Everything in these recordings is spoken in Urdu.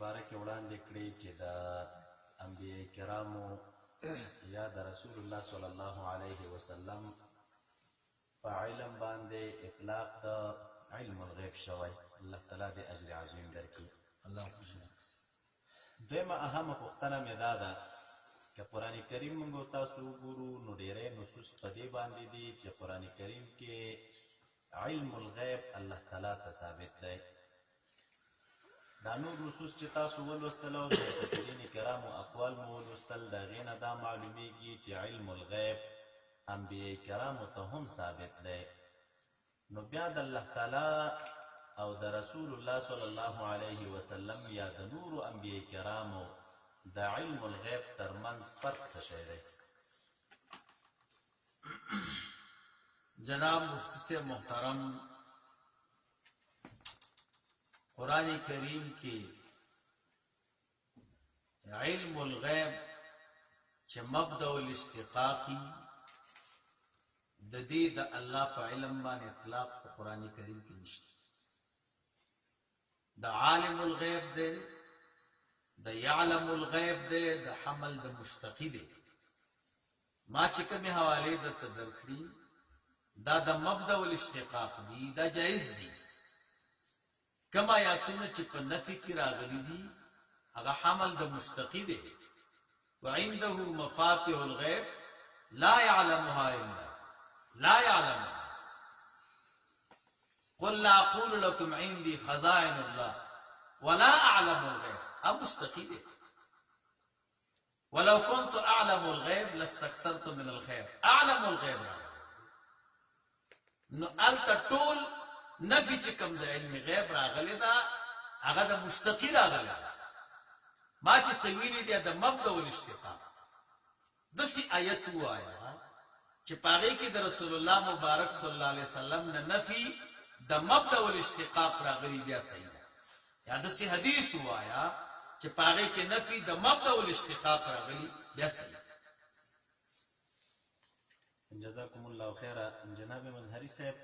باره کې وړاندې کړي چې د انبیاء کرامو یا د رسول الله صلی الله علیه وسلم په علم باندې اطلاق د علم الغیب شوی. الله تعالی دې اجر عظیم درکړي. دویمه اهمه پوښتنه مې دا ده که قرآن کریم موږ تاسو وګورو نو ډېری نصوص په دې باندې دي چې قرآن کریم کې علم الغیب الله تعالی ته ثابت دی. دا نور نصوص چې تاسو ولوستل او د مفسرین کرامو اقوال مو ولوستل د هغې نه دا معلومیږي چې علم الغیب انبیاء کرامو ته هم ثابت دی. نو بیا د الله تعالی او د رسول الله صلی الله علیه وسلم یا د نورو انبیاء کرامو د علم الغیب ترمنځ فرق څه شی دی؟ جناب مفتی سے محترم، قرآن کریم کی علم الغیب چه مبدأ الاشتقاقی د دې د الله په علم باندې اطلاق په قرآن کریم کې نشته. د عالم الغیب دی، د یعلم الغیب دی، د حمل د مشتقی دی. ما چې کومې حوالې درته درکړي دا د مبدأ الاشتقاق دي، دا جایز دي. کما آیاتونه چې په نفي کې راغلي دي هغه حمل د مشتقی دی. وعنده مفاتيح الغیب لا يعلمها الا لا يعلمها. قل لا اقول لكم عندي خزائن الله ولا اعلم الغیب. اب مستقی دی. ولو كنت اعلم الغیب لاستكثرت من الخير. اعلم الغیب نو التا ټول نفی چې کوم د علم غیب راغلی دا هغه د مشتقی راغلی. ما چې سویلی دی د مبدأ الاشتقاق دسی آیت وایا چې پاره کې د رسول الله مبارک صلی الله علیه وسلم نه نفی د مبدأ الاشتقاق راغلی بیا صحیح ده. یا دسی حدیث وایا چې پاره کې نفی د مبدأ الاشتقاق راغلی بیا صحیح ده. جزاکم الله خیره. جناب مظهری صاحب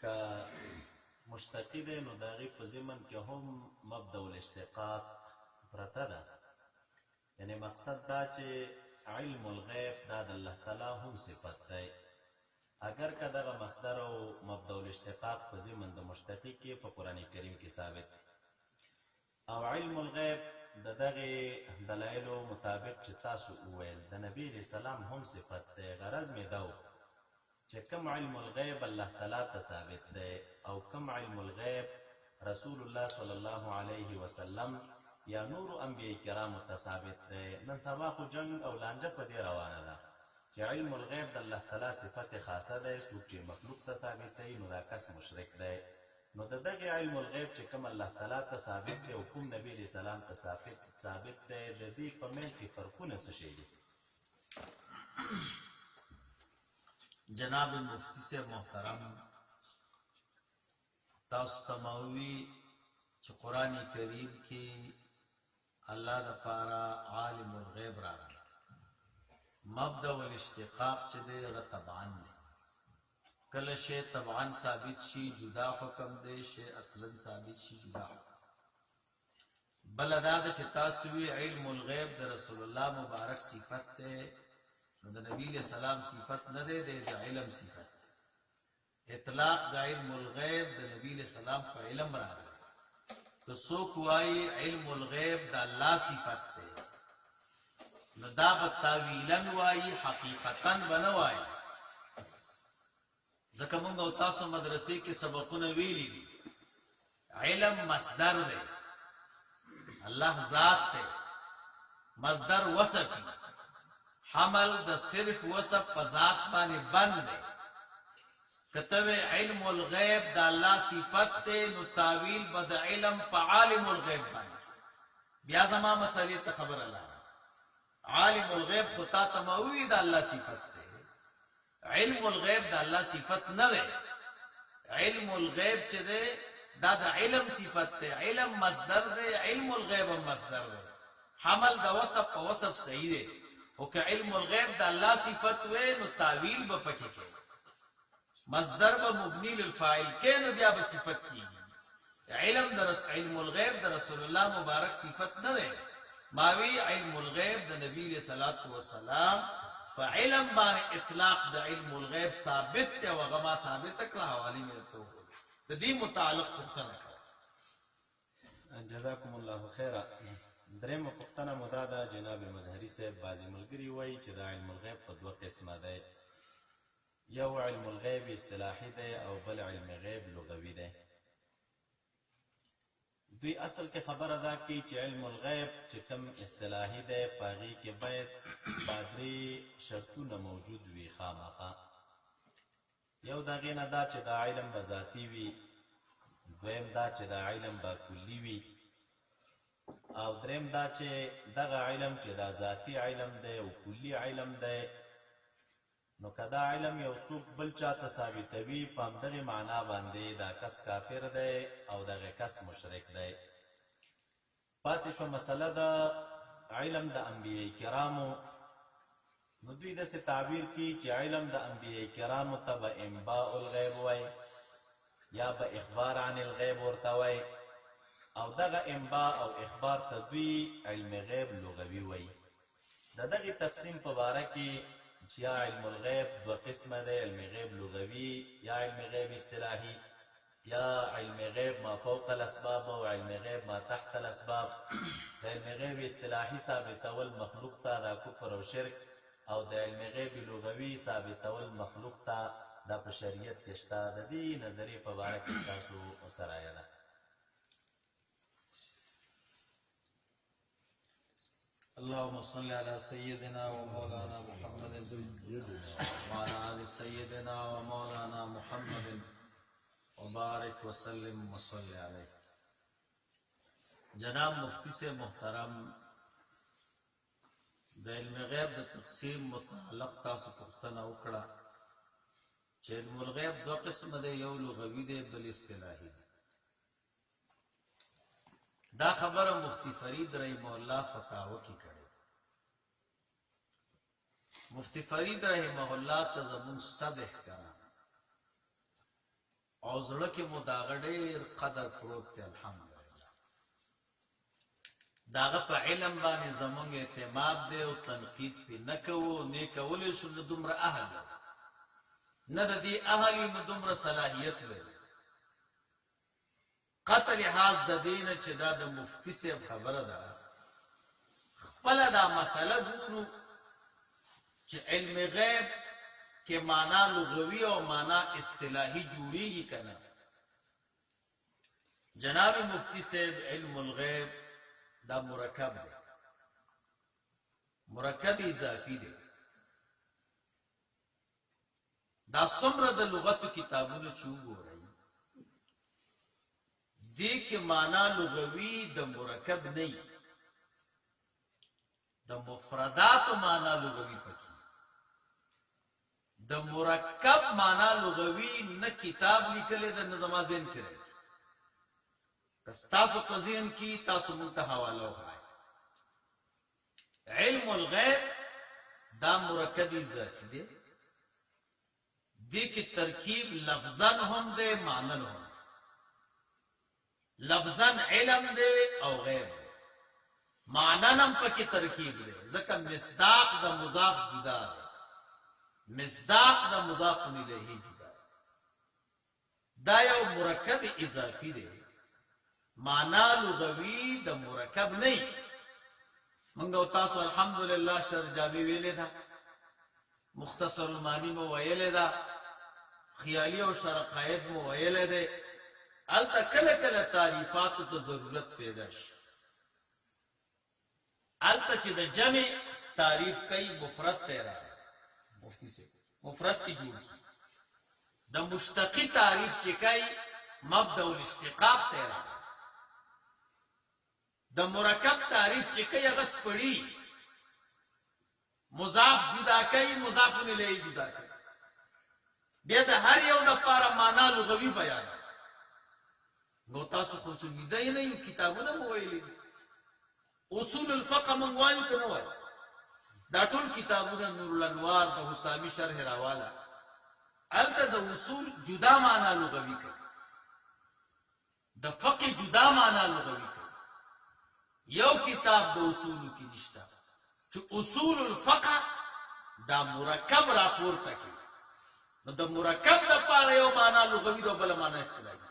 که مشتقی دی نو د هغې په ضمن کې هم مبدأ الاشتقاق پرته ده. یعنی مقصد دا چې علم الغیب دا د الله تعالی هم صفت دی. اگر که دغه مصدر او مبدأ الاشتقاق په ضمن د مشتقی کې په قرآن کریم کې ثابت او علم الغیب د دغې دلایلو مطابق چې تاسو وویل د نبی علیه السلام هم صفت دی. غرض مې دا و چې کم علم الغیب الله تعالی ته ثابت دی او کم علم الغیب رسول الله صلی الله علیه وسلم یا نور انبیاء کرامو ته ثابت دی. نن سبا خو جنگ او لانجه په دې روانه ده چې علم الغیب د الله تعالی صفت خاصه دی، څوک چې مخلوق ته ثابت دی نو دا کس مشرک دی. نو د دغې علم الغیب چې کوم الله تعالی ته ثابت دی او کوم نبی علیه السلام ته ثابت دی د دې په منځ کې فرقونه څه شی دي؟ جناب مفتی سے محترم، تاسو تماوی چې قرآن کریم کې الله د پاره عالم الغیب راغلی. مبدأ الاشتقاق چې دی هغه طبعا دی. کله شی طبعا ثابت شي جدا حکم دی، شی اصلا ثابت شي جدا حکم. بل دا ده چې تاسو وی علم الغیب د رسول الله مبارک صفت ده، نو د نبی علیہ السلام صفت نه ده، د علم صفت. اطلاق د علم الغیب د نبی علیہ السلام په علم راغلی. که څوک وایي علم الغیب د الله صفت ده نو دا به تاویلا وایي، حقیقتا به نه وایي. ځکه موږ او تاسو مدرسې کې سبقونه ویلي دي علم مصدر دی، الله ذات دی. مصدر وصف دی، حمل د صرف وصف په ذات باندې بند دی. کتب علم الغیب دا اللہ صفت تے نو تاویل بد علم پا عالم الغیب بانی بیا زما مسئلے تا خبر اللہ عالم الغیب خطا تموی دا اللہ صفت تے علم الغیب دا اللہ صفت نہ دے علم الغیب چے دے دا دا علم صفت تے علم مصدر دے علم الغیب مصدر دے حمل دا وصف و وصف صحیح دے او کہ علم الغیب دا اللہ صفت وے نو تاویل با پکی کے مصدر با مبنی للفاعل کے نو بیا با صفت کی علم الغیب دا رسول اللہ مبارک صفت نہ دے ماوی علم الغیب دا نبی علیہ الصلوۃ والسلام فعلم بان اطلاق دا علم الغیب ثابت تے وغما ثابت اکلا حوالی میں تو دا دی متعلق پختنہ کرا جزاکم الله خیره. دریم پختنه مدادا جناب مظهری صاحب بازی ملګری وای چې دا علم الغیب په دوه قسمه ده، یو علم الغیب اصطلاحي ده او بل علم غیب لغوي ده. دوی اصل کې خبره ده کی چې علم الغیب چې کوم اصطلاحي ده پاغي کې باید پادری شرطونه موجود وي خامخا. یو دا غینه دا چې دا علم بذاتی وي، دویم دا چې دا علم با کلی وي، او دریم دا چې دغه علم چې دا ذاتی علم دی او کلی علم دی نو کدا علم یو څوک بل چاته ثابتوي په همدغه معنا باندې دا کس کافر دی او دغه کس مشرک دی. پاتې شو مسله دا علم د انبیاء کرامو، نو دوی داسې تعبیر کی چې علم د انبیاء کرامو ته به انباء الغیب وای یا به اخبار عن الغیب ورته وای، او دغه انباء او اخبار ته دوی علم غیب لغوي وای. دغه تقسیم په باره کې چې علم الغیب دو قسمه ده، علم غیب لغوي یا علم غیب اصطلاحي یا علم غیب ما فوق الاسباب او علم غیب ما تحت الاسباب. د علم غیب اصطلاحي ثابتول مخلوق ته دا کفر او شرک، او د علم غیب لغوي ثابتول مخلوق ته دا په شریعت کې شته. د دې نظریې په باره کې تاسو سره یاده. اللهم صل على سيدنا ومولانا محمد وعلى آل سيدنا ومولانا محمد وبارك وسلم وصل عليه. جناب مفتی سے محترم د علم غیب د تقسیم متعلق تاسو پوښتنه وکړه چې علم الغیب دو قسم دی، یو لغوي دی بل اصطلاحي دی. دا خبر مفتی فرید رحمہ اللہ فتاوی کی کړي. مفتی فرید رحمہ اللہ ته زمون صد احترام او زړه کې مداغړې قدر پروت دی. الحمدلله داغه په علم باندې زمونږ اعتماد دی او تنقید پې نه کوو، نه کولای شو د دومره اهل نه د دې اهل نو دومره صلاحیت لري. قتل حاز د دین چې دا د مفتی صاحب خبره ده خپل دا مسله ګورو چې علم غیب کې معنا لغوي او معنا اصطلاحي جوړیږي کنه. جناب مفتی صاحب علم الغیب دا مرکب دی، مرکب اضافي دی. دا څومره د لغت کتابونو چې وګورئ دی که مانا لغوی د مرکب نئی، د مفردات مانا لغوی پکی. د مرکب مانا لغوی نه کتاب لیکلی د نظم ذهن کې راځي. کس تاسو په ذهن کې تاسو مونږ ته حواله وکړئ. علم الغیب دا مرکب اضافي دی، دی کې ترکیب لفظاً هم دی معناً هم. لفظاً علم دے او غیب دے، معناً پکی ترکیب دے. ذکر مصداق دا مضاف جدا دے، مصداق دا مضاف الیہ جدا دے. دا یو مرکب اضافی دے، معنی لغوی دا مرکب نہیں. منگو تاسو الحمدللہ شرجابی ویلے دا، مختصر المانی مو ویلے دا، خیالی و شرقائد مو ویلے دے. التا کل کل تعریفات تو ضرورت پیدا شي. التا چې د جمع تعریف کوي مفرد تیرا مفتی سے مفرد تی جوړ کی د مشتقی تعریف چې کوي مبدا الاشتقاق ته راځي د مرکب تعریف چې کوي هغه سپړي مضاف جدا کوي مضاف الیه جدا کوي بیا د هر یو لپاره معنا لغوي بیان نو تاسو خو څه لیدای نه یو کتابونه مو ویلي اصول الفقه من وایو کنه وایو دا ټول کتابونه نور الانوار د حسامی شرح راواله الته د اصول جدا معنا لغوي کوي د فقه جدا معنا لغوي کوي یو کتاب د اصول کې نشته چې اصول الفقه دا مرکب راپورته کوي نو د مرکب د پاره یو معنا لغوي او بل معنا اصطلاحي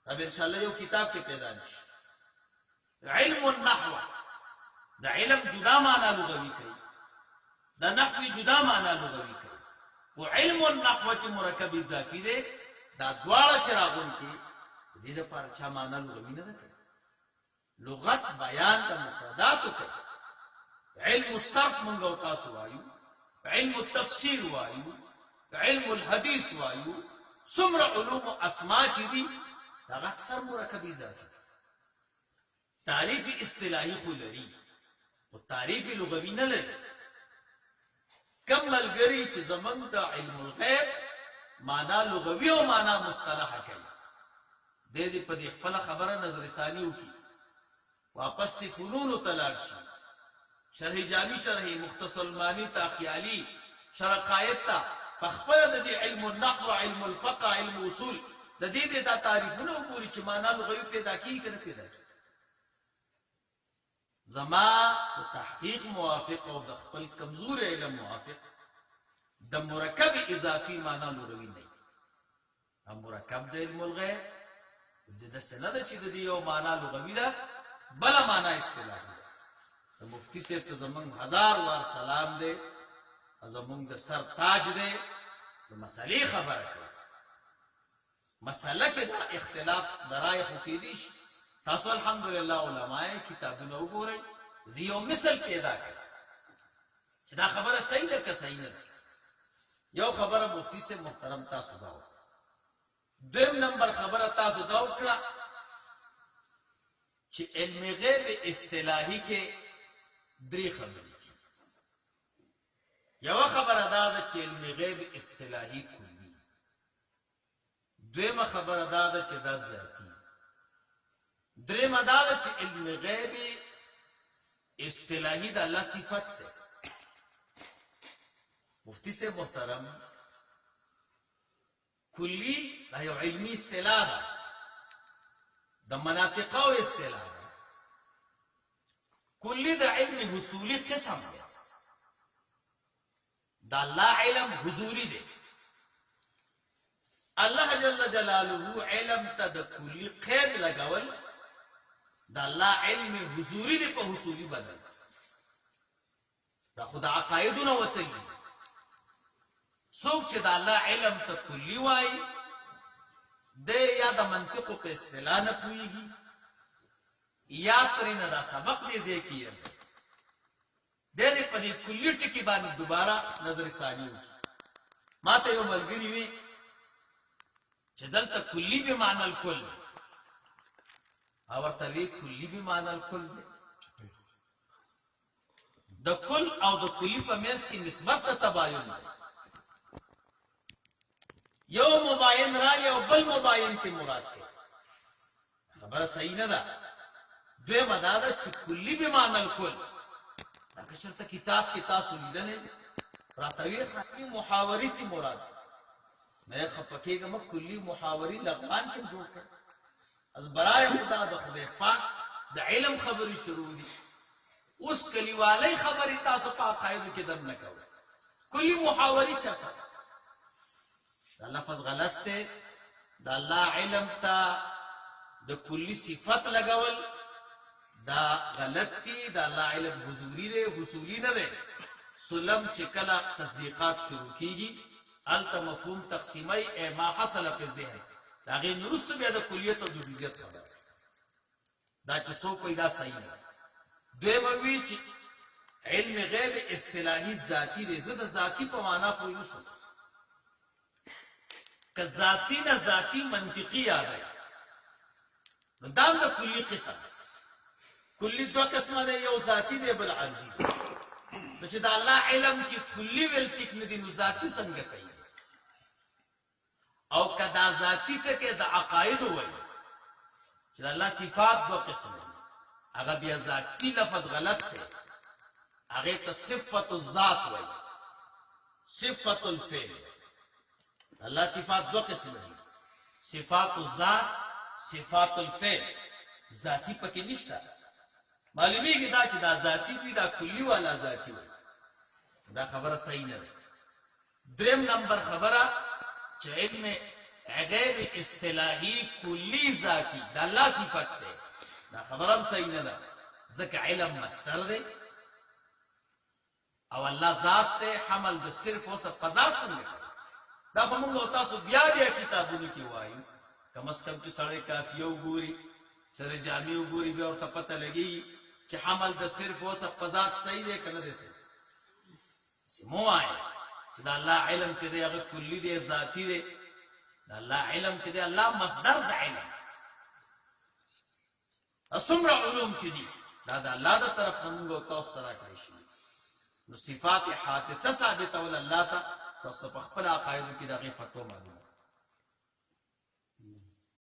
دا به ان شاء الله یو کتاب کې پیدا نشي علم النحو دا علم جدا معنا لغوي کوي دا نحو جدا معنا لغوي کوي او علم النحو چې مرکب اضافي دی دا دواړه چراغون کې دې لپاره چا معنا لغوي نه کوي لغت بیان د مفردات کوي علم الصرف مونږ او تاسو وایو علم التفسیر وایو علم الحديث وایو څومره علوم اسماء چې دي دا اکثر مرکب اضافي تعریف اصطلاحي خو لري او تعریف لغوي نه لري کم ملګری چې زمونږ د علم الغیب معنا لغوي او معنا مصطلح کوي د دې په دې خپل خبره نظر ثاني وکي واپس تی فنون تلاړ شي شرح جامی شرح مختصر المانی تا خیالی شرح قائد تا فخبر د دې علم النحو علم الفقه علم اصول د دې دا تعریفونه وګوري چې معنا لغوي پیدا کیږي کنه پیدا کیږي زما تحقیق موافق او د خپل کمزور علم موافق د مرکب اضافي معنا لغوي نه هم مرکب د علم الغیب د سند چې د یو معنا لغوي ده بل معنا اصطلاحي ده مفتی صاحب ته زمونږ هزار وار سلام دی زمونږ د سر تاج دی د مسلې خبره کوي مسله کې دا اختلاف درای خو کې دي تاسو الحمدلله علماء کتابونه وګورئ دې یو مثال پیدا کړ چې دا خبره صحیح ده که صحیح نه ده یو خبره مفتی سے محترم تاسو دا دویم نمبر خبره تاسو دا وکړه چې علم غیب اصطلاحي کې درې خبرې یو خبره دا ده چې علم غیب اصطلاحي کلی دویمه خبره دا ده چې دا ذاتی دریمه دا ده چې علم غیب اصطلاحي د الله صفت ده مفتی سے محترم کلی دا یو علمی اصطلاح ده د مناطق او اصطلاح ده کلی د علم حصولی قسم ده دا الله علم حضوری ده الله جل جلاله علم ته د کلی قید لګول دا الله علم حضوری دی په حصولی بدل دا خدا عقایدونه وته څوک چې دا الله علم ته کلی وای د یا د منطق په اصطلاح نه پويږي یا ترنه دا سبق دی ځکه د دې په دې کلی ټکی باندې دوباره نظر ثاني ما ته یو ملګری وی چې دلته کلی به معنی الکل اور توی کلی به معنی الکل د کل او د کلی په منځ کې نسبت ته تباین دی یو مباین راغی او بل مباین ته مراد دی خبره صحیح نه ده دوی مدار چې کلی به معنی الکل راکه چرته کتاب کې تاسو لیدل راتوی خاطی محاوری تی مراد میں خپکیگا مک کلی محاوری لغوان کې جوړ کړ از برای خدا د خدای پاک د علم خبري شروع دي اوس کلیوالي خبري تاسو په قاعده کې دم نه کوي کلی محاوري چاته دا لفظ غلط ته د الله علم ته د کلی صفت لګول دا غلط دي د الله علم حضوري دی حصولي نه دی سلم چې کله تصدیقات شروع کیږي الته مفهوم تقسیمي ما حصل في الذهن دا غي نرس بیا د کلیت او جزئیات خبره دا چې سو پیدا صحیح نه دوی وی چې علم غیب اصطلاحي ذاتی دی زده ذاتی په معنا پوي نشو که ذاتی نه ذاتی منطقي یاد ہے نو دام د کلی قسم کلی دو قسمه ده یو ذاتی دی بل عرضی نو چې د الله علم کې کلی ویل ټیک نه دي نو ذاتی څنګه صحیح او کدا ذاتی ټکه د عقاید وای چې الله صفات دو قسم هغه بیا ذاتی لفظ غلط دی هغه ته صفت الذات وای صفت الفعل الله صفات دو قسم دي صفات الذات صفات الفعل ذاتی پکې نشته معلومیږي دا چې دا ذاتی دي دا کلی والا ذاتی وای دا خبره صحیح نه ده دریم نمبر خبره چې علم غیر اصطلاحي کلی ذاتی دا الله صفت ده دا خبره صحیح نه ده ځکه علم مصدر ده او الله ذات ته حمل د صرف او صف ذات څنګه دا خو موږ تاسو بیا کتابونو کې وایو کم از کم چې سړی کافیه وګوري سره جامع وګوري بیا ورته پته لګي چې حمل د صرف او صف ذات صحیح دی کنه دی مو آئے چې دا الله علم چې دی هغه کلی دی ذاتی دی دا الله علم چې دی الله مصدر د علم اسمر علوم چې دی دا د الله د طرف نه موږ تاسو ته راکړی شي نو صفات حادثه ثابته ول الله ته تاسو په خپل عقاید کې دغه فتوا معلومه